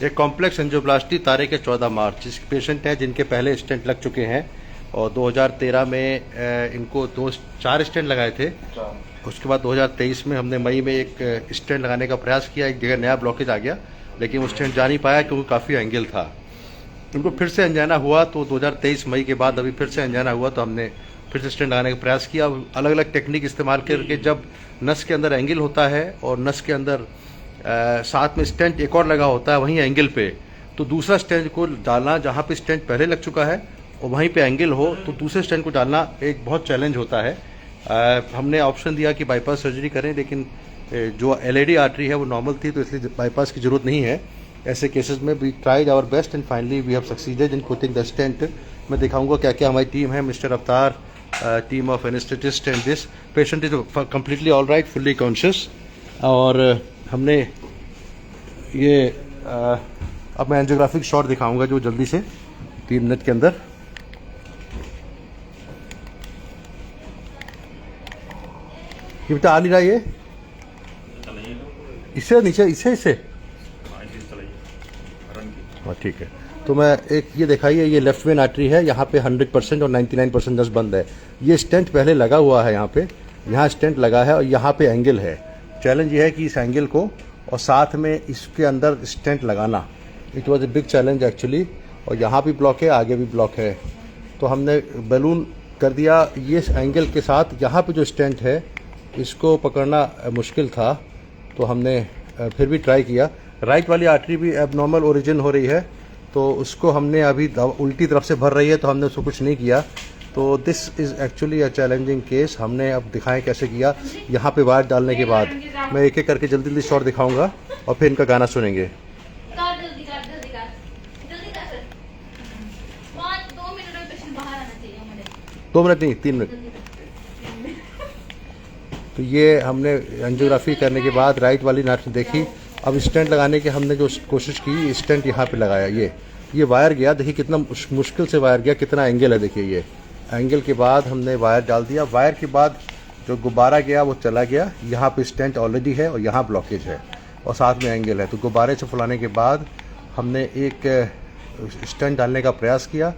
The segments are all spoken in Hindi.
एक कॉम्प्लेक्स एंजियोप्लास्टी तारीख 14 मार्च। इस पेशेंट हैं जिनके पहले स्टेंट लग चुके हैं और 2013 में इनको 4 स्टेंट लगाए थे। उसके बाद 2023 में हमने मई में एक स्टेंट लगाने का प्रयास किया। एक जगह नया ब्लॉकेज आ गया लेकिन वो स्टेंट जा नहीं पाया क्योंकि काफ़ी एंगल था। उनको फिर से अनजाना हुआ तो 2023 मई के बाद अभी फिर से अनजाना हुआ तो हमने फिर से स्टेंट लगाने का प्रयास किया। अलग अलग टेक्निक इस्तेमाल करके जब नस के अंदर एंगल होता है और नस के अंदर साथ में स्टेंट एक और लगा होता है वहीं एंगल पे, तो दूसरा स्टेंट को डालना जहाँ पे स्टेंट पहले लग चुका है और वहीं पे एंगल हो तो दूसरे स्टेंट को डालना एक बहुत चैलेंज होता है। हमने ऑप्शन दिया कि बाईपास सर्जरी करें लेकिन जो एलएडी आर्टरी है वो नॉर्मल थी तो इसलिए बाईपास की जरूरत नहीं है। ऐसे केसेस में we tried our best and finally we have succeeded in putting the stent. मैं दिखाऊंगा क्या क्या हमारी टीम है, mister Avatar, team of anaesthetist and this patient is completely all right, fully conscious. और हमने ये अब मैं एंजियोग्राफिक शॉट दिखाऊंगा जो जल्दी से 3 मिनट के अंदर। ये बेटा आ नहीं रहा, ये इससे नीचे इससे हाँ ठीक है। तो मैं एक ये दिखाइए, ये लेफ्ट वेन आर्टरी है, यहाँ पे 100% और 99% नस बंद है। ये स्टेंट पहले लगा हुआ है, यहाँ स्टेंट लगा है और यहाँ पे एंगल है। चैलेंज ये है कि इस एंगल को और साथ में इसके अंदर स्टेंट लगाना, it was a big challenge actually. और यहाँ भी ब्लॉक है, आगे भी ब्लॉक है, तो हमने बैलून कर दिया। ये एंगल के साथ यहाँ पे जो स्टेंट है इसको पकड़ना मुश्किल था तो हमने फिर भी ट्राई किया। राइट वाली आर्टरी भी एबनॉर्मल ओरिजिन हो रही है तो उसको हमने अभी उल्टी तरफ से भर रही है तो हमने उसको कुछ नहीं किया। तो this is actually a challenging case. हमने अब दिखाएं कैसे किया। यहाँ पे वायर डालने के बाद मैं एक एक करके जल्दी जल्दी शॉट दिखाऊंगा और फिर इनका गाना सुनेंगे। 2 मिनट नहीं, 3 मिनट। तो ये हमने एंजियोग्राफी करने के बाद राइट वाली नाट देखी। अब स्टेंट लगाने की हमने जो कोशिश की, स्टेंट यहाँ पे लगाया। ये वायर गया, देखिए कितना मुश्किल से वायर गया, कितना एंगल है देखिए। ये एंगल के बाद हमने वायर डाल दिया। वायर के बाद जो गुब्बारा गया वो चला गया। यहाँ पे स्टेंट ऑलरेडी है और यहाँ ब्लॉकेज है और साथ में एंगल है। तो गुब्बारे से फुलाने के बाद हमने एक स्टेंट डालने का प्रयास किया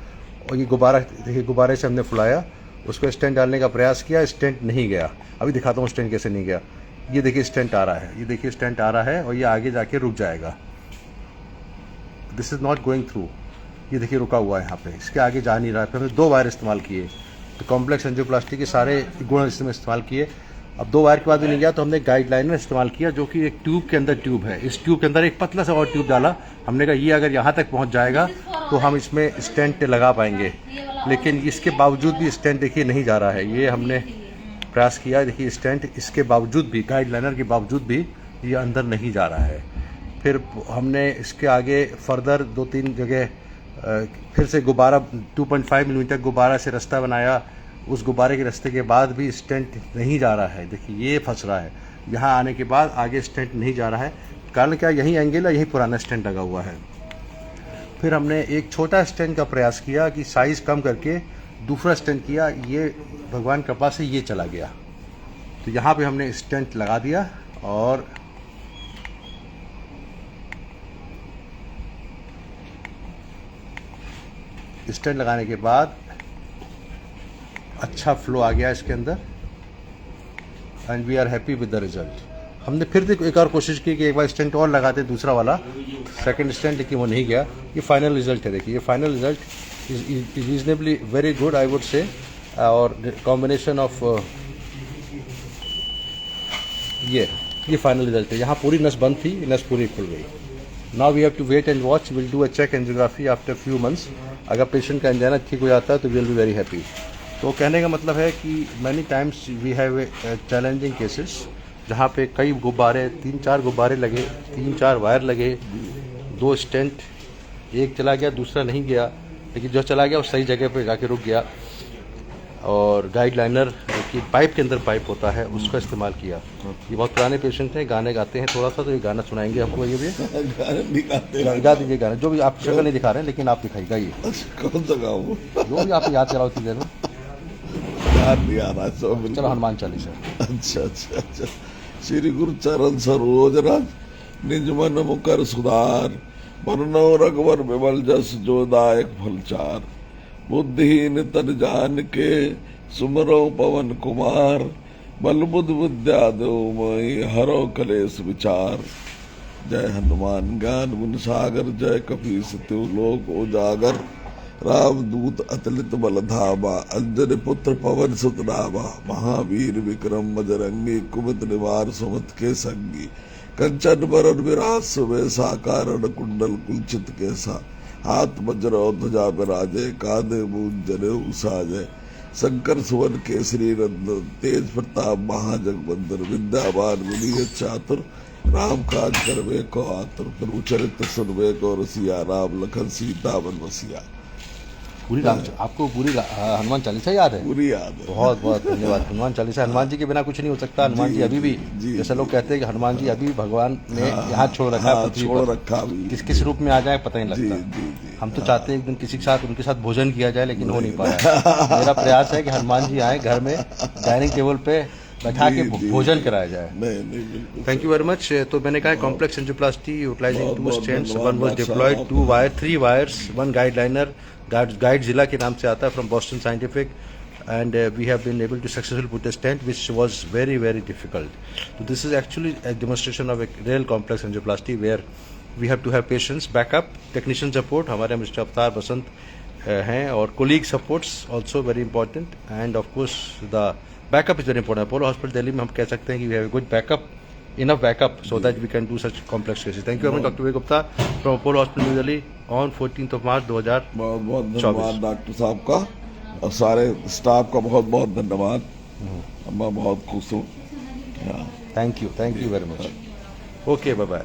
और ये गुब्बारा देखिए, गुब्बारे से हमने फुलाया, उसको स्टेंट डालने का प्रयास किया, स्टेंट नहीं गया। अभी दिखाता हूँ स्टेंट कैसे नहीं गया। ये देखिए स्टेंट आ रहा है, ये देखिए स्टेंट आ रहा है और ये आगे जाके रुक जाएगा। This is not going through, ये देखिए रुका हुआ है यहाँ पे, इसके आगे जा नहीं रहा है। फिर हमने 2 वायर इस्तेमाल किए, तो कॉम्प्लेक्स एंजियोप्लास्टी के सारे गुण इसमें इस्तेमाल किए। अब 2 वायर के बाद भी नहीं गया तो हमने गाइडलाइनर इस्तेमाल किया जो कि एक ट्यूब के अंदर ट्यूब है। इस ट्यूब के अंदर एक पतला सा और ट्यूब डाला। हमने कहा ये अगर यहाँ तक पहुँच जाएगा तो हम इसमें स्टेंट लगा पाएंगे, लेकिन इसके बावजूद भी स्टेंट देखिए नहीं जा रहा है। ये हमने प्रयास किया, देखिए स्टेंट इसके बावजूद भी, गाइडलाइनर के बावजूद भी ये अंदर नहीं जा रहा है। फिर हमने इसके आगे फर्दर 2-3 जगह फिर से गुब्बारा 2.5 मिलीमीटर गुब्बारा से रास्ता बनाया। उस गुब्बारे के रास्ते के बाद भी स्टेंट नहीं जा रहा है। देखिए ये फंस रहा है, यहाँ आने के बाद आगे स्टेंट नहीं जा रहा है। कारण क्या, यही एंगल है, यही पुराना स्टेंट लगा हुआ है। फिर हमने एक छोटा स्टेंट का प्रयास किया कि साइज़ कम करके दूसरा स्टेंट किया। ये भगवान कृपा से ये चला गया। तो यहाँ पे हमने स्टेंट लगा दिया और स्टेंट लगाने के बाद अच्छा फ्लो आ गया इसके अंदर and we are happy with the result. हमने फिर एक और कोशिश की कि एक बार स्टेंट और लगाते दूसरा वाला, सेकंड स्टेंट, लेकिन वो नहीं गया। ये फाइनल रिजल्ट है, देखिए ये final result is reasonably very good I would say. और कॉम्बिनेशन ऑफ ये फाइनल रिजल्ट है। यहाँ पूरी नस बंद थी, नस पूरी खुल गई। Now we have to wait and watch, will do a check angiography after few months. अगर पेशेंट का एंजाइना ठीक हो जाता है तो विल बी वेरी हैप्पी। तो कहने का मतलब है कि many times we have challenging cases जहाँ पे कई गुब्बारे, 3-4 गुब्बारे लगे, 3-4 वायर लगे, 2 स्टेंट, एक चला गया दूसरा नहीं गया, लेकिन जो चला गया वो सही जगह पे जाके रुक गया। और गाइडलाइनर की पाइप के अंदर पाइप होता है उसका इस्तेमाल किया। ये बहुत पुराने पेशेंट हैं, गाने गाते हैं थोड़ा सा, तो ये गाना सुनाएंगे आपको। ये भी गा दीजिए गाना, जो भी आप शक्ल नहीं दिखा रहे हैं लेकिन आप दिखाई गाइए। कौन सा गाऊं? जो भी आप याद कराओ इतनी देर में। चलो हनुमान चालीसा। अच्छा। श्री गुरु चरण सरोज रज निज मन मुकर सुधार, वर्णो रघुवर विमल जस जो दायक फलचार। बुद्धिहीन तर जान के सुमरो पवन कुमार। बल बुद्ध विद्या दो मोहि हरो कलेश विचार। जय हनुमान ज्ञान गुण सागर। जय कपीस तिहु लोक उजागर। रामदूत अतुलित बल धामा। अंजनी पुत्र पवन सुत नामा। महावीर विक्रम बजरंगी। कुमति निवार सुमति के संगी। कंचन बरन विराज सुबेसा। कारण कुंडल कुंचित केसा। हाथ वज्र और ध्वजा विराजे। कांधे मूंज जनेऊ साजे। शंकर सुवन केसरी नंदन। तेज प्रताप महाजगवंदन। विद्यावान गुणी चातुर। राम काज करवे को आतुर। प्रभु चरित्र सुनवे को रसिया। राम लखन सीता बन बसिया। आपको पूरी हनुमान चालीसा याद है? पूरी याद है। बहुत बहुत धन्यवाद। हनुमान चालीसा, हनुमान जी के बिना कुछ नहीं हो सकता। हनुमान जी अभी भी, जैसे लोग कहते हैं कि हनुमान जी अभी भी भगवान ने यहाँ छोड़ रखा है पृथ्वी पर। किस किस रूप में आ जाए पता नहीं लगता। हम तो चाहते हैं एक दिन किसी के साथ, उनके साथ भोजन किया जाए, लेकिन हो नहीं पाया। मेरा प्रयास है कि हनुमान जी आए, घर में डाइनिंग टेबल पे बैठा के भोजन कराया जाए। Thank you very much. तो मैंने कहा complex angioplasty utilizing 2 stents, 1 was deployed, 2 wire, 3 wires, 1 guideliner. Guidezilla के नाम से आता है, from Boston Scientific, and we have been able to successfully put a stent, which was very very difficult. So this is actually a demonstration of a real complex angioplasty where we have to have patience, backup, technician support. हमारे मिस्टर अवतार बसंत हैं, और colleague supports also very important, and of course the backup is very important. Apollo Hospital Delhi में हम कह सकते हैं कि we have a good backup, enough backup, so that we can do such complex cases. Thank you very much, Dr. Vivek Gupta from Apollo Hospital New Delhi on 14th of March 2024. बहुत बहुत धन्यवाद डॉक्टर साहब का, और सारे स्टाफ का बहुत बहुत धन्यवाद। मैं बहुत खुश हूँ। Thank you very much. Okay, bye bye.